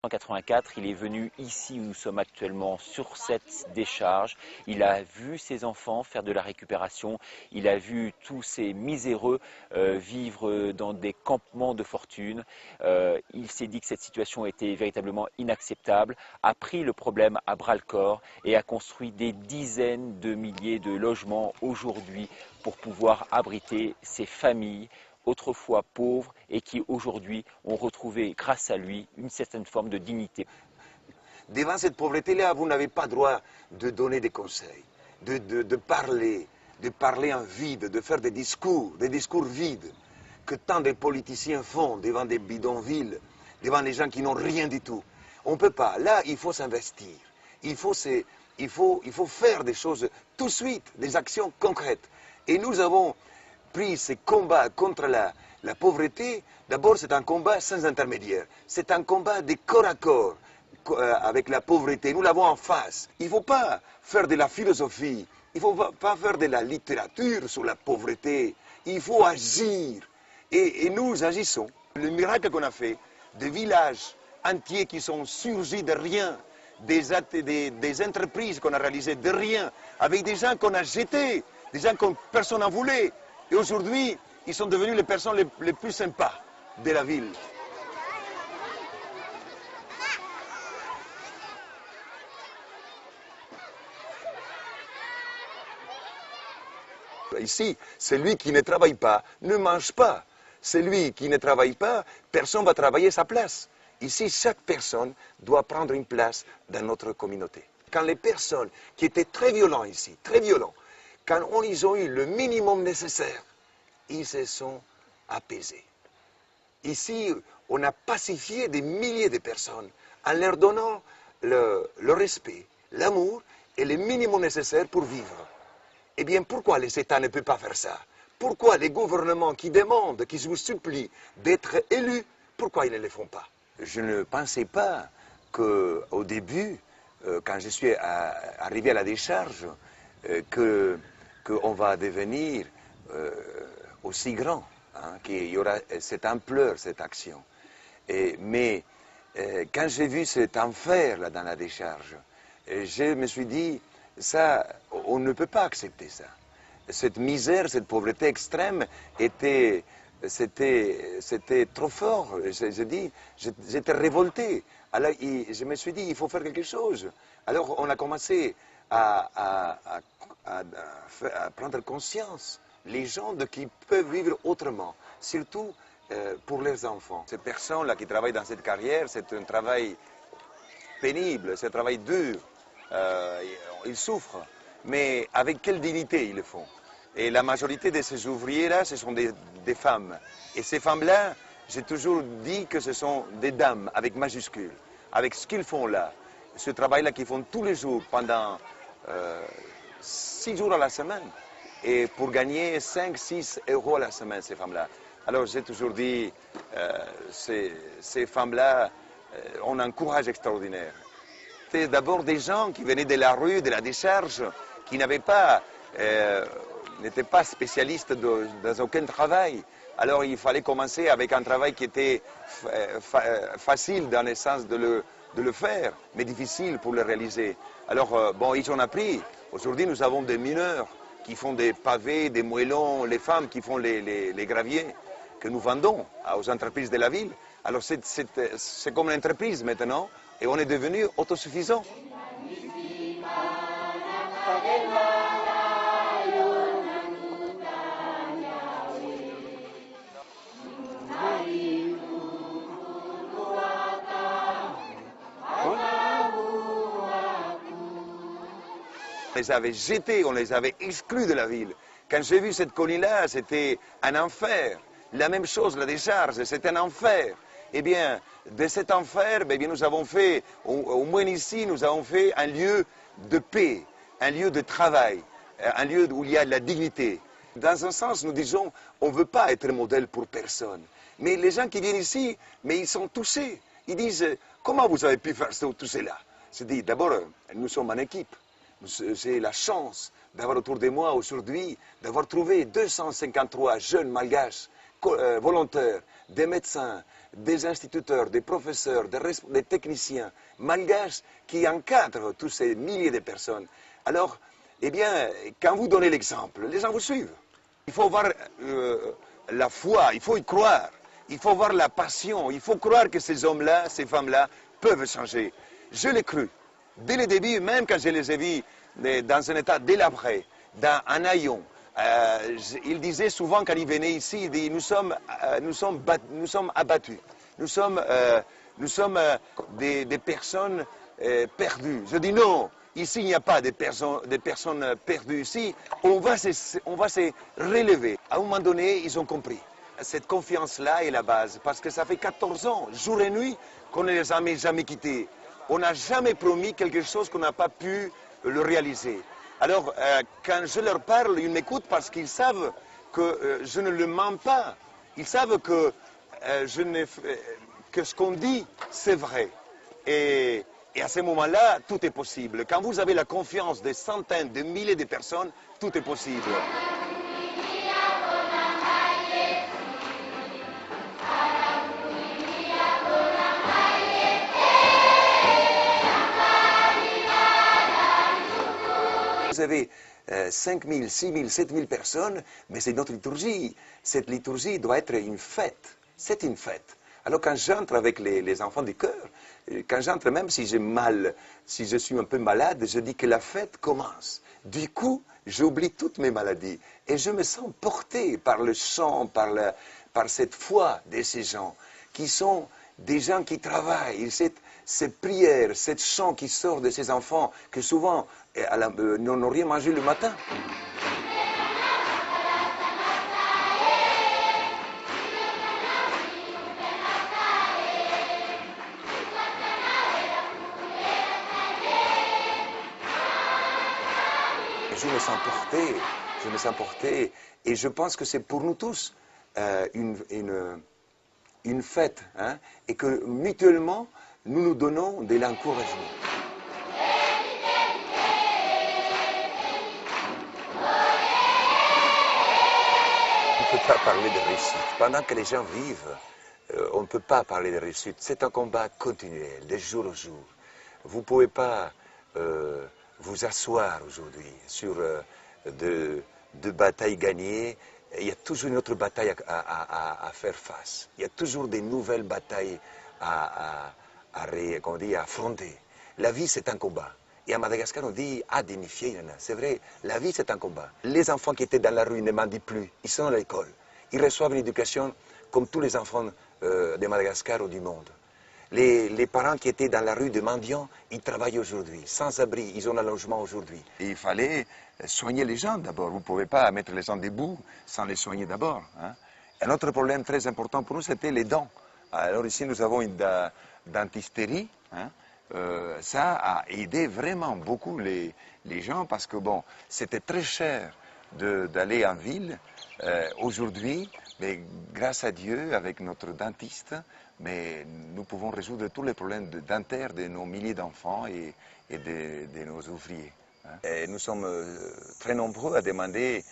En 1984, il est venu ici où nous sommes actuellement sur cette décharge. Il a vu ses enfants faire de la récupération. Il a vu tous ces miséreux vivre dans des campements de fortune. Il s'est dit que cette situation était véritablement inacceptable, a pris le problème à bras-le-corps et a construit des dizaines de milliers de logements aujourd'hui pour pouvoir abriter ces familles autrefois pauvres et qui aujourd'hui ont retrouvé grâce à lui une certaine forme de dignité. Devant cette pauvreté-là, vous n'avez pas droit de donner des conseils, de parler en vide, de faire des discours vides que tant de politiciens font devant des bidonvilles, devant des gens qui n'ont rien du tout. On ne peut pas. Là, il faut s'investir. Il faut faire des choses tout de suite, des actions concrètes. Et nous avons pris ces combats contre la pauvreté. D'abord, c'est un combat sans intermédiaire. C'est un combat de corps à corps avec la pauvreté. Nous l'avons en face. Il ne faut pas faire de la philosophie. Il ne faut pas faire de la littérature sur la pauvreté. Il faut agir. Et nous agissons. Le miracle qu'on a fait, des villages entiers qui sont surgis de rien, des entreprises qu'on a réalisées de rien, avec des gens qu'on a jetés, des gens que personne n'en voulait. Et aujourd'hui, ils sont devenus les personnes les plus sympas de la ville. Ici, celui qui ne travaille pas ne mange pas. Celui qui ne travaille pas, personne ne va travailler à sa place. Ici, chaque personne doit prendre une place dans notre communauté. Quand les personnes qui étaient très violentes ici, très violents, quand ils ont eu le minimum nécessaire, ils se sont apaisés. Ici, on a pacifié des milliers de personnes en leur donnant le respect, l'amour et le minimum nécessaire pour vivre. Eh bien, pourquoi les États ne peuvent pas faire ça? Pourquoi les gouvernements qui demandent, qui vous supplient d'être élus, pourquoi ils ne le font pas? Je ne pensais pas qu'au début, quand je suis arrivé à la décharge, qu'on va devenir aussi grand, hein, qu'il y aura cette ampleur, cette action. Mais quand j'ai vu cet enfer là dans la décharge, je me suis dit, ça, on ne peut pas accepter ça. Cette misère, cette pauvreté extrême c'était trop fort. J'étais révolté. Alors je me suis dit, il faut faire quelque chose. Alors on a commencé à prendre conscience, les gens qui peuvent vivre autrement, surtout pour leurs enfants. Ces personnes-là qui travaillent dans cette carrière, c'est un travail pénible, c'est un travail dur. Ils souffrent, mais avec quelle dignité ils le font? Et la majorité de ces ouvriers-là, ce sont des femmes. Et ces femmes-là, j'ai toujours dit que ce sont des dames, avec majuscules. Avec ce qu'ils font là, ce travail-là qu'ils font tous les jours, pendant 6 jours à la semaine, et pour gagner 5-6 euros à la semaine, ces femmes-là. Alors j'ai toujours dit, ces femmes-là ont un courage extraordinaire. C'était d'abord des gens qui venaient de la rue, de la décharge, qui n'étaient pas spécialistes dans aucun travail. Alors il fallait commencer avec un travail qui était facile dans le sens de le faire, mais difficile pour le réaliser. Alors bon, ils ont appris. Aujourd'hui, nous avons des mineurs qui font des pavés, des moellons, les femmes qui font les graviers que nous vendons aux entreprises de la ville. Alors c'est comme une entreprise maintenant, et on est devenu autosuffisant. On les avait jetés, on les avait exclus de la ville. Quand j'ai vu cette colline-là, c'était un enfer. La même chose, la décharge, c'était un enfer. Eh bien, de cet enfer, eh bien, nous avons fait, au moins ici, nous avons fait un lieu de paix, un lieu de travail, un lieu où il y a de la dignité. Dans un sens, nous disons, on ne veut pas être modèle pour personne. Mais les gens qui viennent ici, mais ils sont touchés. Ils disent, comment vous avez pu faire tout cela? Je dis, d'abord, nous sommes en équipe. J'ai la chance d'avoir autour de moi aujourd'hui, d'avoir trouvé 253 jeunes malgaches, volontaires, des médecins, des instituteurs, des professeurs, des techniciens malgaches qui encadrent tous ces milliers de personnes. Alors, eh bien, quand vous donnez l'exemple, les gens vous suivent. Il faut voir la foi, il faut y croire. Il faut voir la passion, il faut croire que ces hommes-là, ces femmes-là peuvent changer. Je l'ai cru. Dès le début, même quand je les ai vus dans un état délabré, dans un haillon, ils disaient souvent quand ils venaient ici, ils disaient, nous sommes abattus, nous sommes des personnes perdues. Je dis non, ici il n'y a pas de personnes perdues ici, on va se relever. À un moment donné, ils ont compris. Cette confiance-là est la base, parce que ça fait 14 ans, jour et nuit, qu'on ne les a jamais quittés. On n'a jamais promis quelque chose qu'on n'a pas pu le réaliser. Alors, quand je leur parle, ils m'écoutent parce qu'ils savent que je ne le mens pas. Ils savent que, que ce qu'on dit, c'est vrai. Et à ce moment-là, tout est possible. Quand vous avez la confiance des centaines, de milliers de personnes, tout est possible. Vous avez 5 000, 6 000, 7 000 personnes, mais c'est notre liturgie. Cette liturgie doit être une fête. C'est une fête. Alors quand j'entre avec les enfants du cœur, quand j'entre même si j'ai mal, si je suis un peu malade, je dis que la fête commence. Du coup, j'oublie toutes mes maladies et je me sens porté par le chant, par cette foi de ces gens qui sont des gens qui travaillent. Cette prière, cette chant qui sort de ces enfants que souvent n'ont rien mangé le matin. Je me sens porté, et je pense que c'est pour nous tous une fête, hein, et que mutuellement, nous nous donnons de l'encouragement. On ne peut pas parler de réussite. Pendant que les gens vivent, on ne peut pas parler de réussite. C'est un combat continuel, de jour au jour. Vous ne pouvez pas vous asseoir aujourd'hui sur de batailles gagnées. Il y a toujours une autre bataille à faire face. Il y a toujours des nouvelles batailles à affronter. La vie, c'est un combat. Et à Madagascar, on dit « adinifier ». C'est vrai, la vie, c'est un combat. Les enfants qui étaient dans la rue ne mendient plus. Ils sont à l'école. Ils reçoivent une éducation comme tous les enfants de Madagascar ou du monde. Les parents qui étaient dans la rue de mendiants, ils travaillent aujourd'hui, sans abri, ils ont un logement aujourd'hui. Il fallait soigner les gens d'abord. Vous ne pouvez pas mettre les gens debout sans les soigner d'abord. Hein. Un autre problème très important pour nous, c'était les dents. Alors ici, nous avons une dentisterie. Hein. Ça a aidé vraiment beaucoup les gens parce que bon, c'était très cher d'aller en ville. Aujourd'hui, mais grâce à Dieu, avec notre dentiste, mais nous pouvons résoudre tous les problèmes dentaires de nos milliers d'enfants et de nos ouvriers. Hein. Et nous sommes très nombreux à demander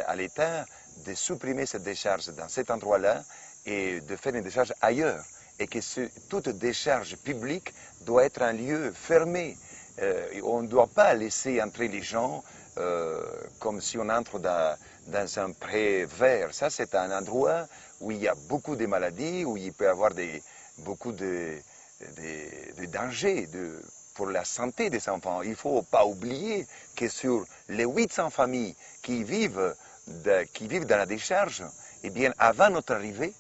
à l'État de supprimer cette décharge dans cet endroit-là et de faire une décharge ailleurs. Et que toute décharge publique doit être un lieu fermé. On ne doit pas laisser entrer les gens comme si on entre dans un pré vert. Ça, c'est un endroit où il y a beaucoup de maladies, où il peut y avoir beaucoup de dangers pour la santé des enfants. Il ne faut pas oublier que sur les 800 familles qui vivent dans la décharge, eh bien, avant notre arrivée,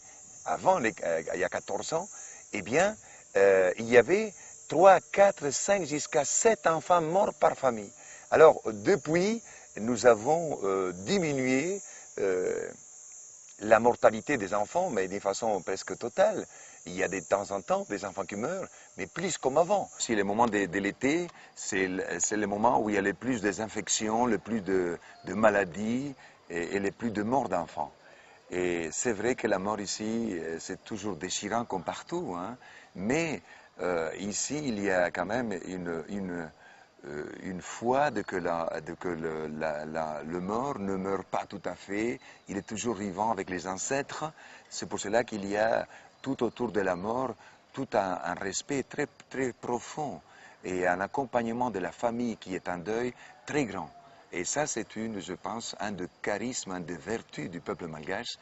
il y a 14 ans, eh bien, il y avait 3, 4, 5, jusqu'à 7 enfants morts par famille. Alors, depuis, nous avons diminué la mortalité des enfants, mais de façon presque totale. Il y a de temps en temps des enfants qui meurent, mais plus comme avant. Si le moment de l'été, c'est le moment où il y a le plus d'infections, le plus de maladies et le plus de morts d'enfants. Et c'est vrai que la mort ici, c'est toujours déchirant comme partout, hein, mais ici, il y a quand même une foi que le mort ne meurt pas tout à fait, il est toujours vivant avec les ancêtres. C'est pour cela qu'il y a tout autour de la mort, tout un respect très, très profond et un accompagnement de la famille qui est en deuil très grand. Et ça, c'est je pense, un des charismes, un des vertus du peuple malgache,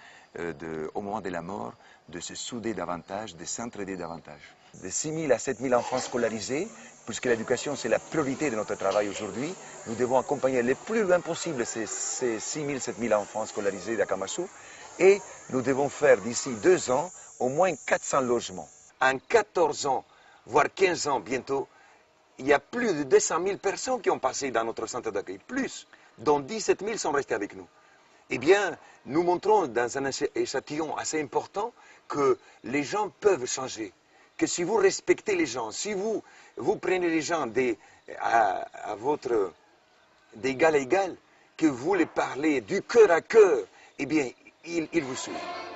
au moment de la mort, de se souder davantage, de s'entraider davantage. De 6 000 à 7 000 enfants scolarisés, puisque l'éducation, c'est la priorité de notre travail aujourd'hui, nous devons accompagner le plus loin possible ces 6 000, 7 000 enfants scolarisés d'Akamasou, et nous devons faire d'ici 2 ans au moins 400 logements. En 14 ans, voire 15 ans bientôt, il y a plus de 200 000 personnes qui ont passé dans notre centre d'accueil, plus, dont 17 000 sont restés avec nous. Eh bien, nous montrons dans un échantillon assez important que les gens peuvent changer, que si vous respectez les gens, si vous prenez les gens d'égal à égal, que vous les parlez du cœur à cœur, eh bien, ils vous suivent.